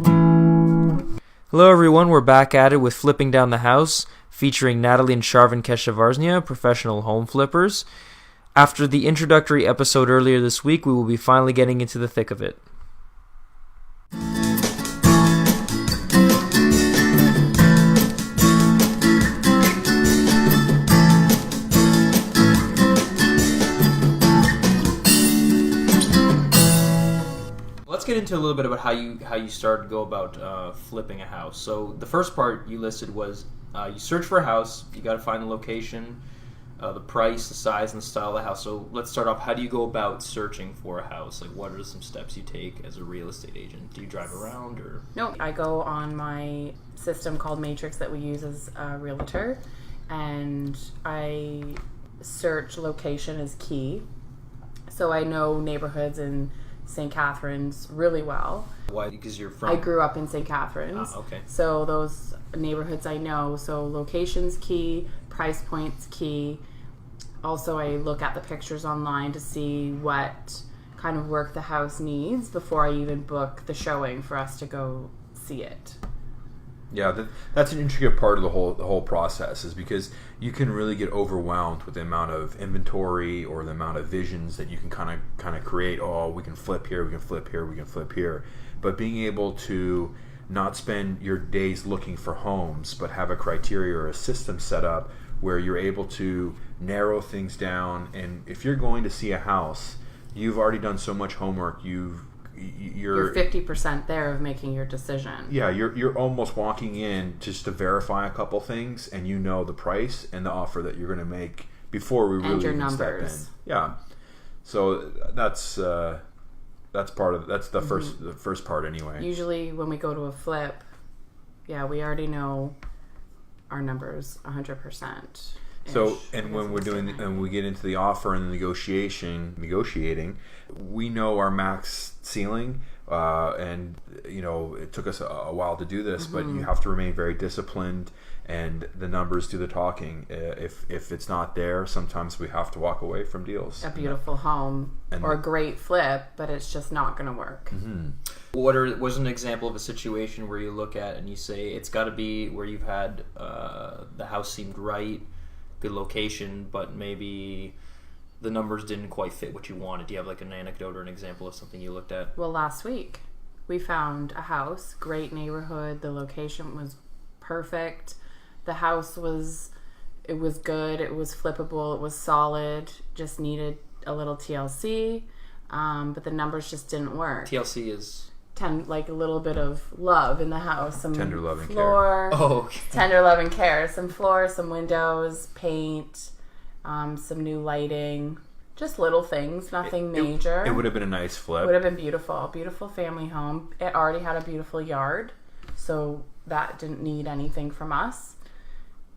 Hello everyone, we're back at it with Flipping Down the House, featuring Natalie and Sharvin Keshavarznia, professional home flippers. After the introductory episode earlier this week, we will be finally getting into the thick of it. Let's get into a little bit about how you started to go about flipping a house. So the first part you listed was you search for a house, you got to find the location, the price, the size, and the style of the house. So let's start off. How do you go about searching for a house? Like, what are some steps you take as a real estate agent? Do you drive around or? No, I go on my system called Matrix that we use as a Realtor, and I search location as key. So I know neighborhoods in St. Catharines really well. Why? Because you're from? I grew up in St. Catharines. Okay. So those neighborhoods I know. So location's key, price point's key. Also, I look at the pictures online to see what kind of work the house needs before I even book the showing for us to go see it. Yeah, that's an intricate part of the whole process, is because you can really get overwhelmed with the amount of inventory or the amount of visions that you can kind of create. Oh, we can flip here, we can flip here, we can flip here. But being able to not spend your days looking for homes, but have a criteria or a system set up where you're able to narrow things down. And if you're going to see a house, you've already done so much homework. You're 50% there of making your decision. Yeah, you're almost walking in just to verify a couple things, and you know the price and the offer that you're going to make before we really even step in. Yeah, so that's part of that's the first part anyway. Usually when we go to a flip, yeah, we already know our numbers 100%. So, and when we're doing, and we get into the offer and the negotiating, we know our max ceiling, and it took us a while to do this, but you have to remain very disciplined, and the numbers do the talking. If it's not there, sometimes we have to walk away from deals. A beautiful home or a great flip, but it's just not going to work. Mm-hmm. Was an example of a situation where you look at and you say it's got to be where you've had the house seemed right, good location, but maybe the numbers didn't quite fit what you wanted? Do you have like an anecdote or an example of something you looked at? Well, last week we found a house, great neighborhood, the location was perfect, the house was good, it was flippable, it was solid, just needed a little TLC, but the numbers just didn't work. TLC is? Like a little bit of love in the house, some tender love and floor, care. Oh, okay. Tender love and care, some floor, some windows, paint, some new lighting, just little things, nothing major. It would have been a nice flip. It would have been beautiful family home. It already had a beautiful yard, so that didn't need anything from us.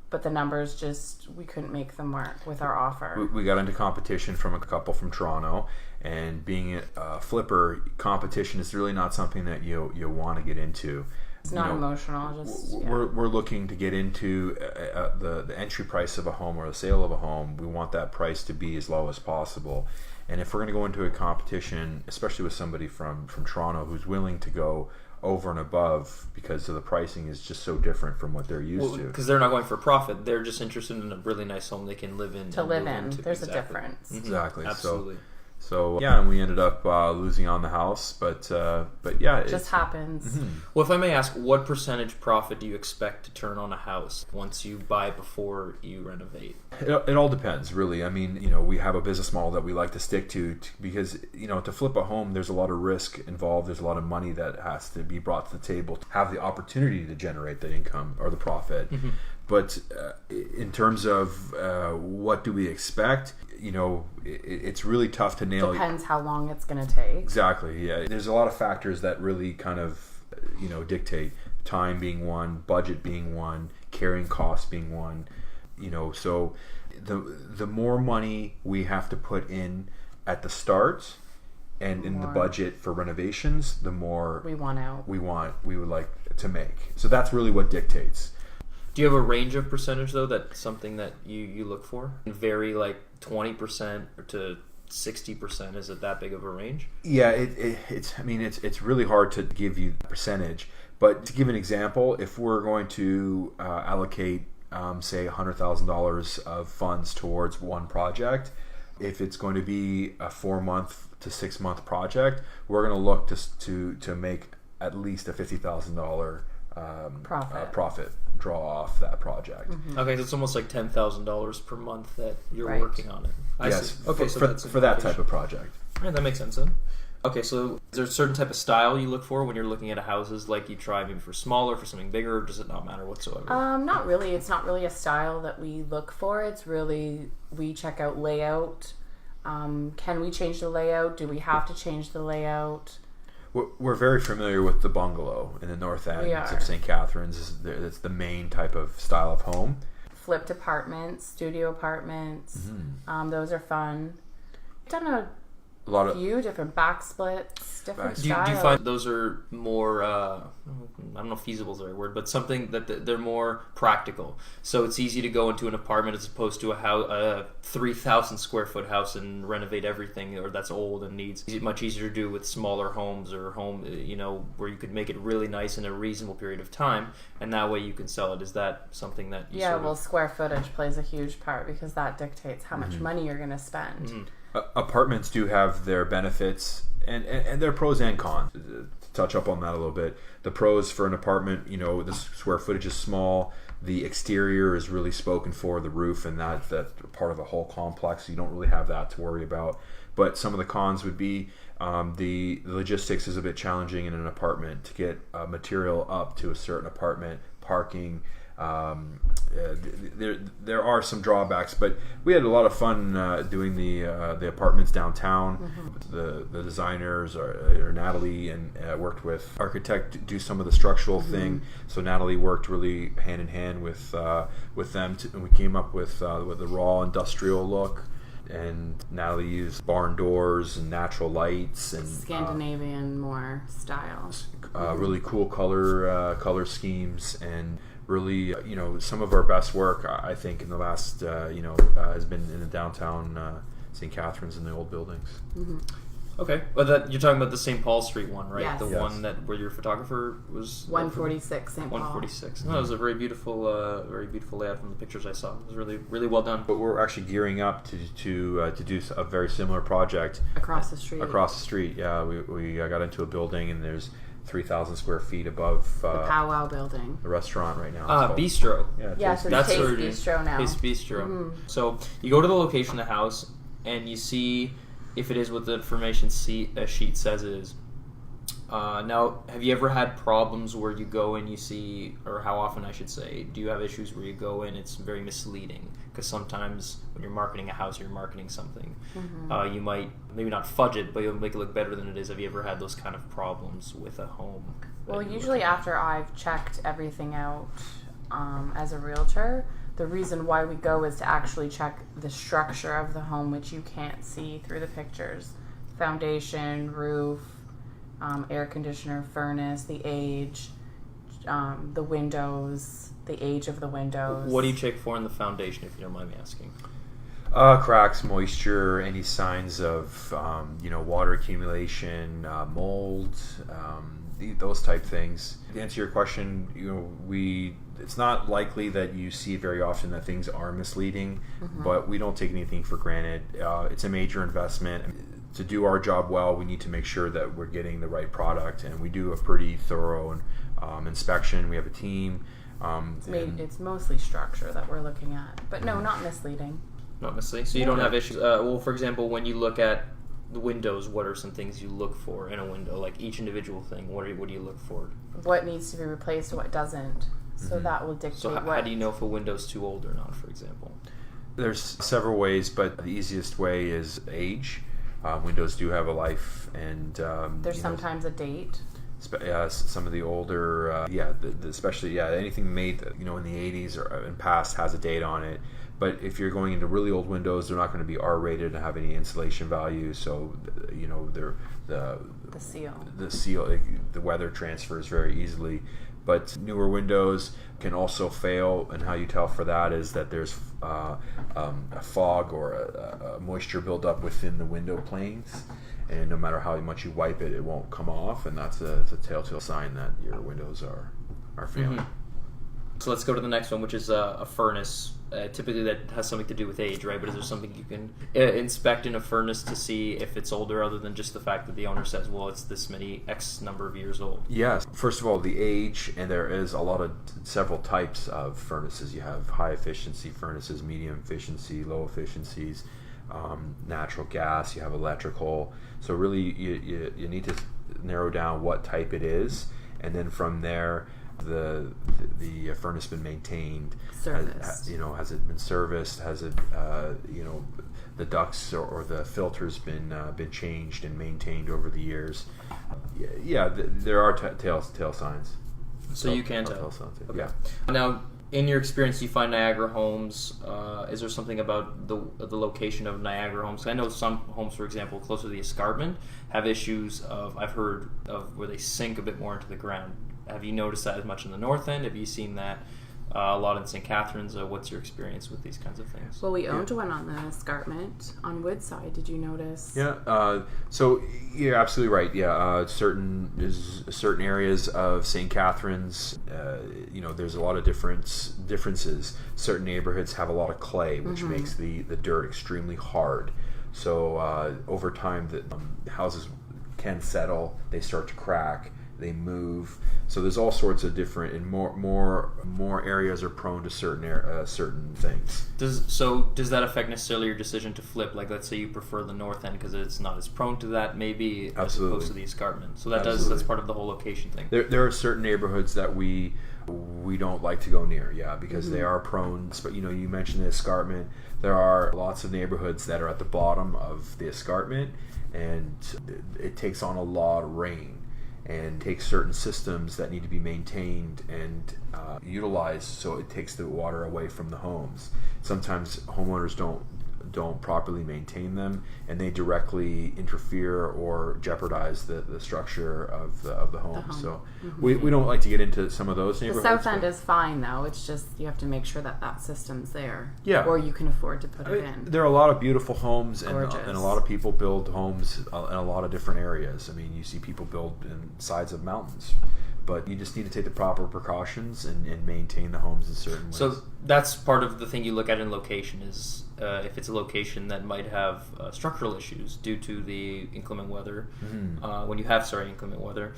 But the numbers we couldn't make them work with our offer. We got into competition from a couple from Toronto, and being a flipper, competition is really not something that you want to get into. It's not emotional. We're looking to get into the entry price of a home or the sale of a home. We want that price to be as low as possible. And if we're going to go into a competition, especially with somebody from Toronto who's willing to go over and above because of the pricing is just so different from what they're used to. Because they're not going for profit. They're just interested in a really nice home they can live in. There's a difference. Mm-hmm. Exactly. Absolutely. So yeah, and we ended up losing on the house, but yeah, it just happens. Mm-hmm. Well, if I may ask, what percentage profit do you expect to turn on a house once you buy before you renovate? It all depends, really. I mean, we have a business model that we like to stick to because to flip a home, there's a lot of risk involved. There's a lot of money that has to be brought to the table to have the opportunity to generate the income or the profit. Mm-hmm. But in terms of what do we expect, it's really tough to nail. Depends how long it's going to take. Exactly, yeah. There's a lot of factors that really kind of, dictate. Time being one, budget being one, carrying costs being one. So the more money we have to put in at the start and in the budget for renovations, the more we would like to make. So that's really what dictates. Do you have a range of percentage, though, that's something that you look for? Vary like 20% to 60%? Is it that big of a range? Yeah, it's really hard to give you the percentage, but to give an example, if we're going to allocate say $100,000 of funds towards one project, if it's going to be a 4-month to 6-month project, we're going to look to make at least a $50,000 profit draw off that project. Okay, so it's almost like $10,000 per month that you're Right. working on it. I Yes, see. Okay, so that's for that type of project. Yeah, that makes sense then. Okay, so is there a certain type of style you look for when you're looking at a houses? Like you try maybe for smaller, for something bigger, or does it not matter whatsoever? Not really. It's not really a style that we look for. It's really, we check out layout. Can we change the layout? Do we have to change the layout? We're very familiar with the bungalow in the north end We of are. St. Catharines. It's the main type of style of home. Flipped apartments, studio apartments. Those are fun. Done a A lot of few different back splits, different Do you styles. find those are more, I don't know if feasible is the right word, but something that they're more practical. So it's easy to go into an apartment as opposed to a 3,000 square foot house and renovate everything, or that's old and needs. It's much easier to do with smaller homes or where you could make it really nice in a reasonable period of time, and that way you can sell it. Is that something that you Yeah, well, square footage plays a huge part because that dictates how Mm-hmm. much money you're going to spend. Apartments do have their benefits and their pros and cons. To touch up on that a little bit, the pros for an apartment, the square footage is small, the exterior is really spoken for, the roof, and that's part of the whole complex, so you don't really have that to worry about. But some of the cons would be the logistics is a bit challenging in an apartment to get material up to a certain apartment, parking. There are some drawbacks, but we had a lot of fun doing the apartments downtown. The designers are Natalie and worked with architect to do some of the structural thing. So Natalie worked really hand in hand with them, and we came up with the raw industrial look. And Natalie used barn doors and natural lights and Scandinavian more style. really cool color schemes, and really some of our best work I think in the last has been in the downtown St. Catharines in the old buildings. Okay, but you're talking about the St. Paul Street one, right? Yes. The Yes. one where your photographer was 146 St. Paul. 146. No, it was a very beautiful layout from the pictures I saw. It was really, really well done. But we're actually gearing up to do a very similar project Across the street. across the street. Yeah, we got into a building, and there's 3,000 square feet above The Powwow building. the restaurant right now. It's Bistro. called- Yeah, Taste so That's Taste where it is. Bistro now. Taste Bistro. So you go to the location of the house and you see if it is what the information sheet says it is. Now, have you ever had problems where you go and you see, or how often I should say, do you have issues where you go and it's very misleading? Because sometimes when you're marketing a house, you're marketing something. You might maybe not fudge it, but you'll make it look better than it is. Have you ever had those kind of problems with a home? Well, usually after I've checked everything out as a realtor, the reason why we go is to actually check the structure of the home, which you can't see through the pictures. Foundation, roof, air conditioner, furnace, the age, the windows, the age of the windows. What do you check for in the foundation, if you don't mind me asking? Cracks, moisture, any signs of water accumulation, mold, those type things. To answer your question, it's not likely that you see very often that things are misleading, but we don't take anything for granted. It's a major investment. To do our job well, we need to make sure that we're getting the right product, and we do a pretty thorough inspection. We have a team. It's mostly structure that we're looking at, but no, not misleading. Not misleading. So you don't have issues. Well, for example, when you look at the windows, what are some things you look for in a window? Like each individual thing, what do you look for? What needs to be replaced, what doesn't. So that will dictate So how do you know if a window's too old or not, for example? There's several ways, but the easiest way is age. Windows do have a life, and There's sometimes a date. some of the older, especially anything made in the 80s or in past has a date on it. But if you're going into really old windows, they're not going to be R-rated and have any insulation value. So they're The seal. the weather transfers very easily. But newer windows can also fail, and how you tell for that is that there's a fog or a moisture buildup within the window planes, and no matter how much you wipe it, it won't come off, and that's a telltale sign that your windows are failing. So let's go to the next one, which is a furnace. Typically that has something to do with age, right? But is there something you can inspect in a furnace to see if it's older, other than just the fact that the owner says, well, it's this many X number of years old? Yes. First of all, the age, and there is several types of furnaces. You have high efficiency furnaces, medium efficiency, low efficiencies, natural gas, you have electrical. So really you need to narrow down what type it is, and then from there, the furnace been maintained? Serviced. Has it been serviced? Has it the ducts or the filters been changed and maintained over the years? There are tail signs. So you can tell. Signs, okay. Yeah. Now, in your experience, you find Niagara homes. Is there something about the location of Niagara homes? I know some homes, for example, closer to the escarpment, have issues I've heard of where they sink a bit more into the ground. Have you noticed that as much in the north end? Have you seen that a lot in St. Catharines? What's your experience with these kinds of things? Well, we owned one on the escarpment on Woodside. Did you notice? Yeah. So you're absolutely right. Yeah. Certain areas of St. Catharines, there's a lot of differences. Certain neighborhoods have a lot of clay, which makes the dirt extremely hard. So over time, the houses can settle. They start to crack. They move. So there's all sorts of different, and more areas are prone to certain things. Does that affect necessarily your decision to flip? Like, let's say you prefer the north end because it's not as prone to that, maybe, as opposed to the escarpment. So that's part of the whole location thing. There are certain neighborhoods that we don't like to go near, because they are prone. But you mentioned the escarpment. There are lots of neighborhoods that are at the bottom of the escarpment, and it takes on a lot of rain, and takes certain systems that need to be maintained and utilized, so it takes the water away from the homes. Sometimes homeowners don't properly maintain them, and they directly interfere or jeopardize the structure of the home. So we don't like to get into some of those neighborhoods. The south end is fine, though. It's just you have to make sure that system's there. Yeah. Or you can afford to put it in. There are a lot of beautiful homes, and Gorgeous. a lot of people build homes in a lot of different areas. I mean, you see people build in sides of mountains. But you just need to take the proper precautions and maintain the homes in certain ways. So that's part of the thing you look at in location is if it's a location that might have structural issues due to the inclement weather. When you have inclement weather,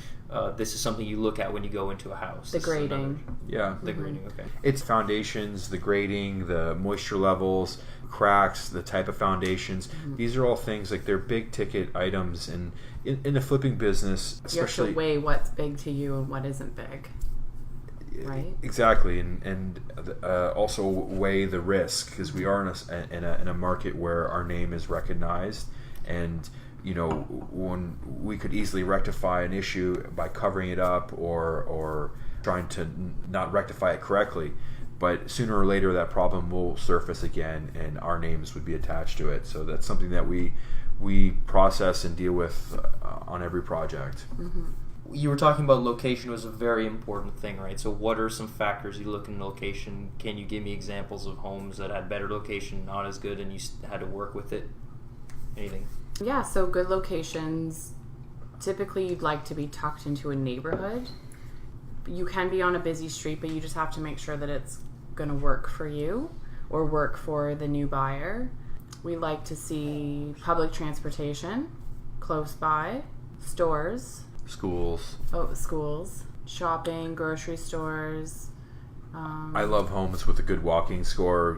this is something you look at when you go into a house. The grading. The grading, okay. It's foundations, the grading, the moisture levels, cracks, the type of foundations. These are all things, like, they're big ticket items, and in the flipping business, especially, you have to weigh what's big to you and what isn't big, right? Exactly, and also weigh the risk, because we are in a market where our name is recognized, and when we could easily rectify an issue by covering it up or trying to not rectify it correctly. But sooner or later, that problem will surface again, and our names would be attached to it. So that's something that we process and deal with on every project. You were talking about location was a very important thing, right? So what are some factors you look in location? Can you give me examples of homes that had better location, not as good, and you had to work with it? Anything? Yeah, so good locations, typically you'd like to be tucked into a neighborhood. You can be on a busy street, but you just have to make sure that it's going to work for you or work for the new buyer. We like to see public transportation close by, stores, Schools. Schools, shopping, grocery stores. I love homes with a good walking score,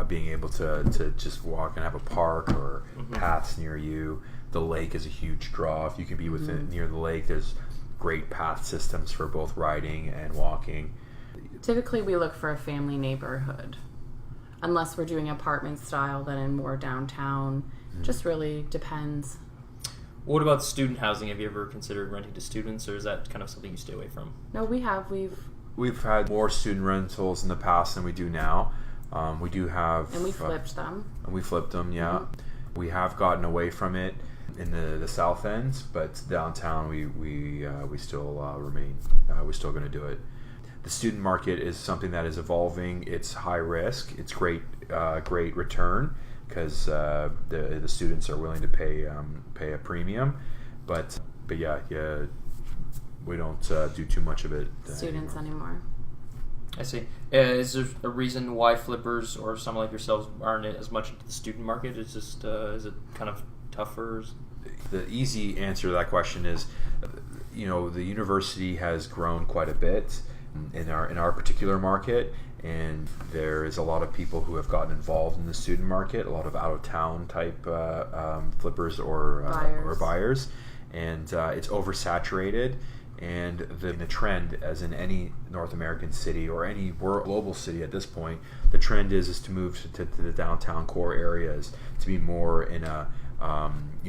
being able to just walk and have a park or paths near you. The lake is a huge draw. If you can be near the lake, there's great path systems for both riding and walking. Typically, we look for a family neighborhood. Unless we're doing apartment style, then in more downtown. Just really depends. What about student housing? Have you ever considered renting to students, or is that kind of something you stay away from? No, we have. We've had more student rentals in the past than we do now. We do have... And we flipped them. And we flipped them, yeah. We have gotten away from it. in the south end, but downtown we still remain. We're still going to do it. The student market is something that is evolving. It's high risk. It's great return because the students are willing to pay a premium, but yeah, we don't do too much of it. Students anymore. I see. Is there a reason why flippers or someone like yourselves aren't as much into the student market? It's just is it kind of tougher? The easy answer to that question is, the university has grown quite a bit in our particular market, and there is a lot of people who have gotten involved in the student market. A lot of out of town type flippers or buyers, and it's oversaturated. And the trend, as in any North American city or any global city at this point, the trend is to move to the downtown core areas, to be more in a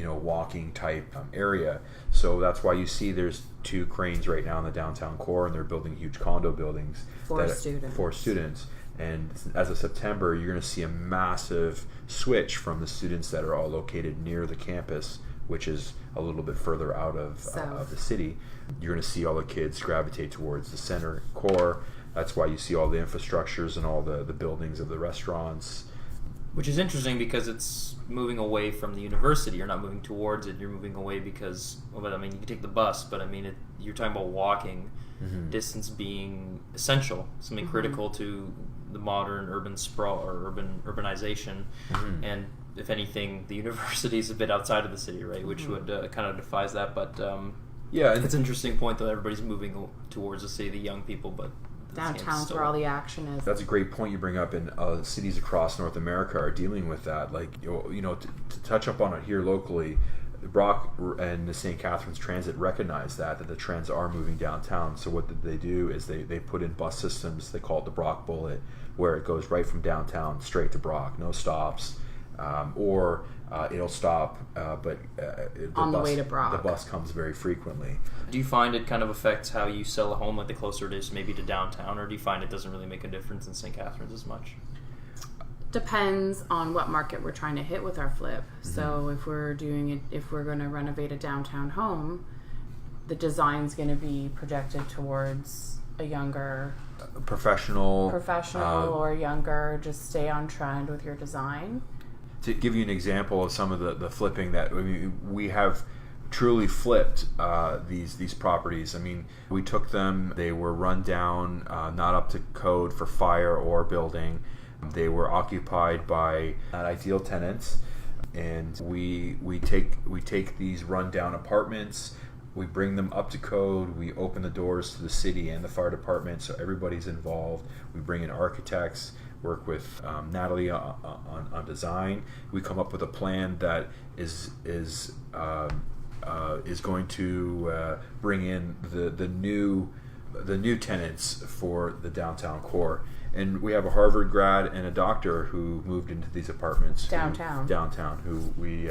walking type area. So that's why you see there's 2 cranes right now in the downtown core, and they're building huge condo buildings for students. And as of September, you're going to see a massive switch from the students that are all located near the campus, which is a little bit further out of the city. You're going to see all the kids gravitate towards the center core. That's why you see all the infrastructures and all the buildings of the restaurants. Which is interesting because it's moving away from the university. You're not moving towards it. You're moving away because, you can take the bus, but you're talking about walking, distance being essential, something critical to the modern urban sprawl or urbanization. And if anything, the university is a bit outside of the city, right? Which would kind of defies that. But it's an interesting point that everybody's moving towards the city, the young people, but downtown's where all the action is. That's a great point you bring up, and cities across North America are dealing with that. Like, to touch up on it here locally, Brock and the St. Catharines Transit recognize that the trends are moving downtown. So what they do is they put in bus systems. They call it the Brock Bullet, where it goes right from downtown straight to Brock, no stops. Or it'll stop, but the way to Brock. The bus comes very frequently. Do you find it kind of affects how you sell a home, like the closer it is maybe to downtown, or do you find it doesn't really make a difference in St. Catharines as much? Depends on what market we're trying to hit with our flip. So if we're going to renovate a downtown home, the design's going to be projected towards a younger professional or younger. Just stay on trend with your design. To give you an example of some of the flipping that we have truly flipped these properties. We took them, they were run down, not up to code for fire or building. They were occupied by not ideal tenants, and we take these rundown apartments, we bring them up to code, we open the doors to the city and the fire department, so everybody's involved. We bring in architects, work with Natalie on design. We come up with a plan that is going to bring in the new tenants for the downtown core. And we have a Harvard grad and a doctor who moved into these apartments downtown who we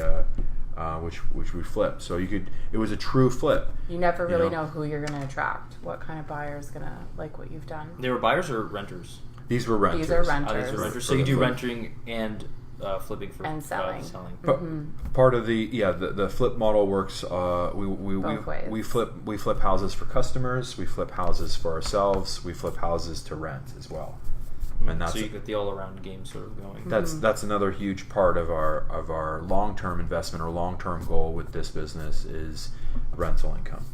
which we flipped. So it was a true flip. You never really know who you're going to attract. What kind of buyer is going to like what you've done? They were buyers or renters? These were renters. These are renters. These are renters. So you do renting and flipping for and selling. Part of the flip model works. Both ways. We flip houses for customers. We flip houses for ourselves. We flip houses to rent as well. And so you get the all-around game sort of going. That's another huge part of our long-term investment or long-term goal with this business is rental income.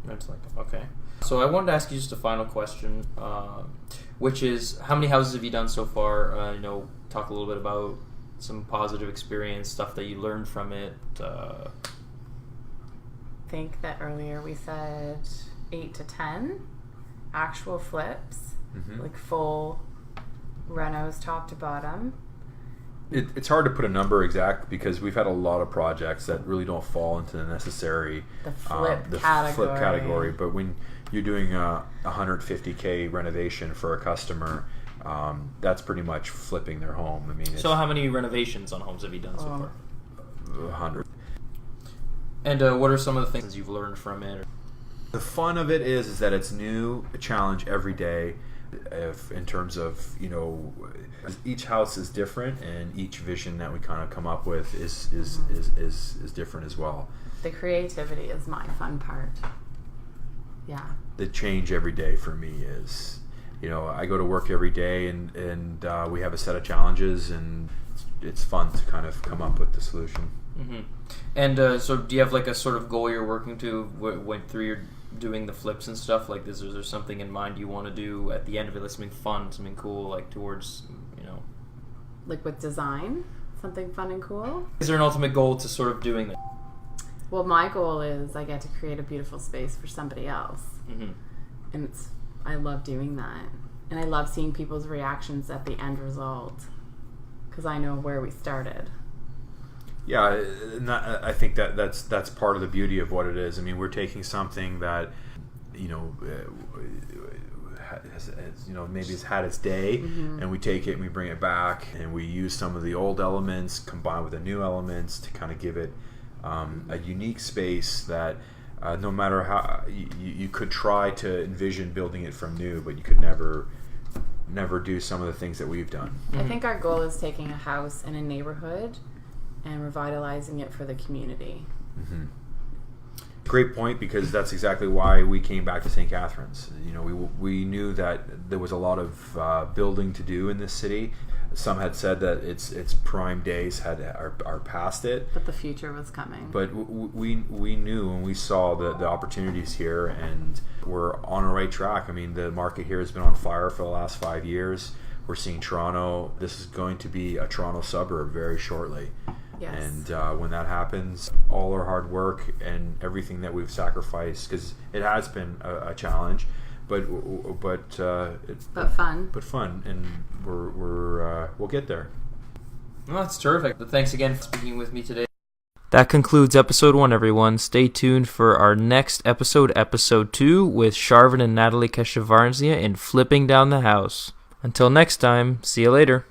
Rental income. Okay. So I wanted to ask you just a final question, which is how many houses have you done so far? Talk a little bit about some positive experience, stuff that you learned from it. I think that earlier we said 8 to 10 actual flips, like full renos top to bottom. It's hard to put a number exact because we've had a lot of projects that really don't fall into the necessary flip category. But when you're doing a $150K renovation for a customer, that's pretty much flipping their home. So how many renovations on homes have you done so far? 100. And what are some of the things you've learned from it? The fun of it is that it's new, a challenge every day. if in terms of, each house is different, and each vision that we kind of come up with is different as well. The creativity is my fun part. Yeah. The change every day for me is, I go to work every day, and we have a set of challenges, and it's fun to kind of come up with the solution. Mm-hmm. And so do you have like a sort of goal you're working to went through your doing the flips and stuff like this? Is there something in mind you want to do at the end of it, like something fun, something cool, like towards, Like with design? Something fun and cool? Is there an ultimate goal to sort of doing that? Well, my goal is I get to create a beautiful space for somebody else. Mm-hmm. And I love doing that. And I love seeing people's reactions at the end result, because I know where we started. Yeah, and I think that's part of the beauty of what it is. I mean, we're taking something that, maybe it's had its day, Mm-hmm. and we take it and we bring it back, and we use some of the old elements combined with the new elements to kind of give it a unique space that no matter how you could try to envision building it from new, but you could never do some of the things that we've done. I think our goal is taking a house in a neighborhood and revitalizing it for the community. Mm-hmm. Great point, because that's exactly why we came back to St. Catharines. We knew that there was a lot of building to do in this city. Some had said that its prime days are past it, But the future was coming. but we knew, and we saw the opportunities here, and we're on a right track. I mean, the market here has been on fire for the last 5 years. We're seeing Toronto. This is going to be a Toronto suburb very shortly. Yes. And when that happens, all our hard work and everything that we've sacrificed, because it has been a challenge, but fun, and we'll get there. Well, that's terrific. Thanks again for speaking with me today. That concludes episode 1, everyone. Stay tuned for our next episode, episode 2, with Sharvin and Natalie Keshavarznia in Flipping Down the House. Until next time, see you later.